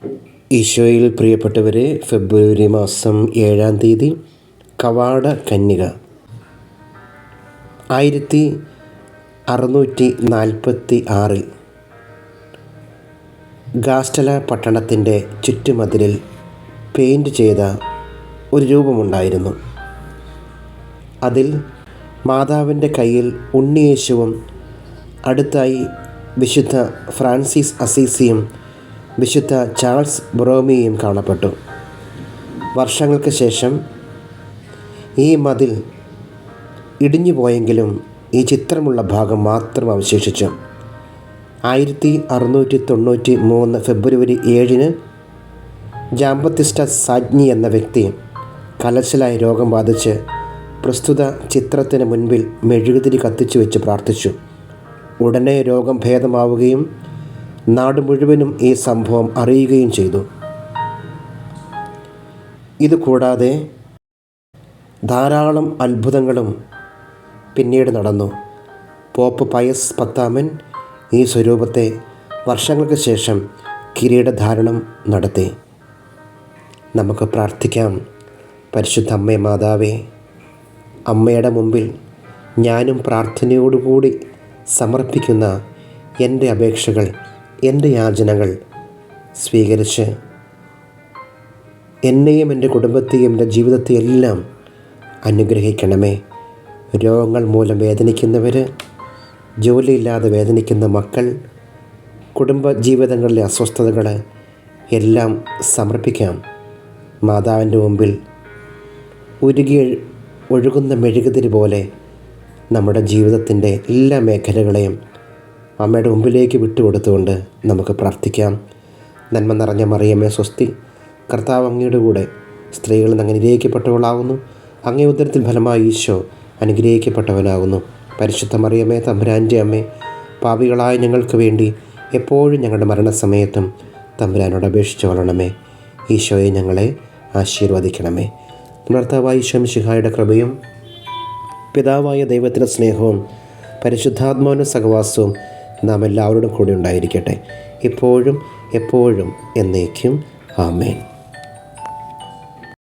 ഈശോയിൽ പ്രിയപ്പെട്ടവരെ, ഫെബ്രുവരി മാസം 7-ാം തീയതി കവാട കന്യക 1646 ഗാസ്റ്റല പട്ടണത്തിൻ്റെ ചുറ്റുമതിലിൽ പെയിൻറ് ചെയ്ത ഒരു രൂപമുണ്ടായിരുന്നു. അതിൽ മാതാവിൻ്റെ കയ്യിൽ ഉണ്ണിയേശുവും അടുത്തായി വിശുദ്ധ ഫ്രാൻസിസ് അസീസിയും വിശുദ്ധ ചാൾസ് ബൊറോമിയും കാണപ്പെട്ടു. വർഷങ്ങൾക്ക് ശേഷം ഈ മതിൽ ഇടിഞ്ഞു പോയെങ്കിലും ഈ ചിത്രമുള്ള ഭാഗം മാത്രം അവശേഷിച്ചു. 1693 ഫെബ്രുവരി 7-ന് ജാംബത്തിസ്റ്റ സാഗ്നി എന്ന വ്യക്തി കലശലായി രോഗം ബാധിച്ച് പ്രസ്തുത ചിത്രത്തിന് മുൻപിൽ മെഴുകുതിരി കത്തിച്ചു വെച്ച് പ്രാർത്ഥിച്ചു. ഉടനെ രോഗം ഭേദമാവുകയും നാട് മുഴുവനും ഈ സംഭവം അറിയുകയും ചെയ്തു. ഇതുകൂടാതെ ധാരാളം അത്ഭുതങ്ങളും പിന്നീട് നടന്നു. പോപ്പ് പയസ് 10 ഈ സ്വരൂപത്തെ വർഷങ്ങൾക്ക് ശേഷം കിരീടധാരണം നടത്തി. നമുക്ക് പ്രാർത്ഥിക്കാം. പരിശുദ്ധ അമ്മേ മാതാവേ, അമ്മയുടെ മുമ്പിൽ ഞാനും പ്രാർത്ഥനയോടുകൂടി സമർപ്പിക്കുന്ന എൻ്റെ അപേക്ഷകൾ, എൻ്റെ യാചനകൾ സ്വീകരിച്ച് എന്നെയും എൻ്റെ കുടുംബത്തെയും എൻ്റെ ജീവിതത്തെയെല്ലാം അനുഗ്രഹിക്കണമേ. രോഗങ്ങൾ മൂലം വേദനിക്കുന്നവർ, ജോലിയില്ലാതെ വേദനിക്കുന്ന മക്കൾ, കുടുംബ ജീവിതങ്ങളിലെ അസ്വസ്ഥതകൾ എല്ലാം സമർപ്പിക്കാം. മാതാവിൻ്റെ മുമ്പിൽ ഉരുകി ഒഴുകുന്ന മെഴുകുതിരി പോലെ നമ്മുടെ ജീവിതത്തിൻ്റെ എല്ലാ മേഖലകളെയും അമ്മയുടെ മുമ്പിലേക്ക് വിട്ടുകൊടുത്തുകൊണ്ട് നമുക്ക് പ്രാർത്ഥിക്കാം. നന്മ നിറഞ്ഞ മറിയമേ സ്വസ്തി, കർത്താവ് അങ്ങയുടെ കൂടെ സ്ത്രീകളിൽ നിന്ന് അനുഗ്രഹിക്കപ്പെട്ടവളാകുന്നു. അങ്ങേ ഉദരത്തിൽ ഫലമായി ഈശോ അനുഗ്രഹിക്കപ്പെട്ടവനാകുന്നു. പരിശുദ്ധ മറിയമേ തമ്പുരാൻ്റെ അമ്മേ, പാപികളായ ഞങ്ങൾക്ക് വേണ്ടി എപ്പോഴും ഞങ്ങളുടെ മരണസമയത്തും തമ്പുരാനോട് അപേക്ഷിച്ച് കൊള്ളണമേ. ഈശോയെ ഞങ്ങളെ ആശീർവദിക്കണമേ. കർത്താവായ ഈശോ മിശിഹായുടെ കൃപയും പിതാവായ ദൈവത്തിൻ്റെ സ്നേഹവും പരിശുദ്ധാത്മാവിൻ്റെ സഹവാസവും നാം എല്ലാവരോടും കൂടി ഉണ്ടായിരിക്കട്ടെ, ഇപ്പോഴും എപ്പോഴും എന്നേക്കും. ആമേൻ.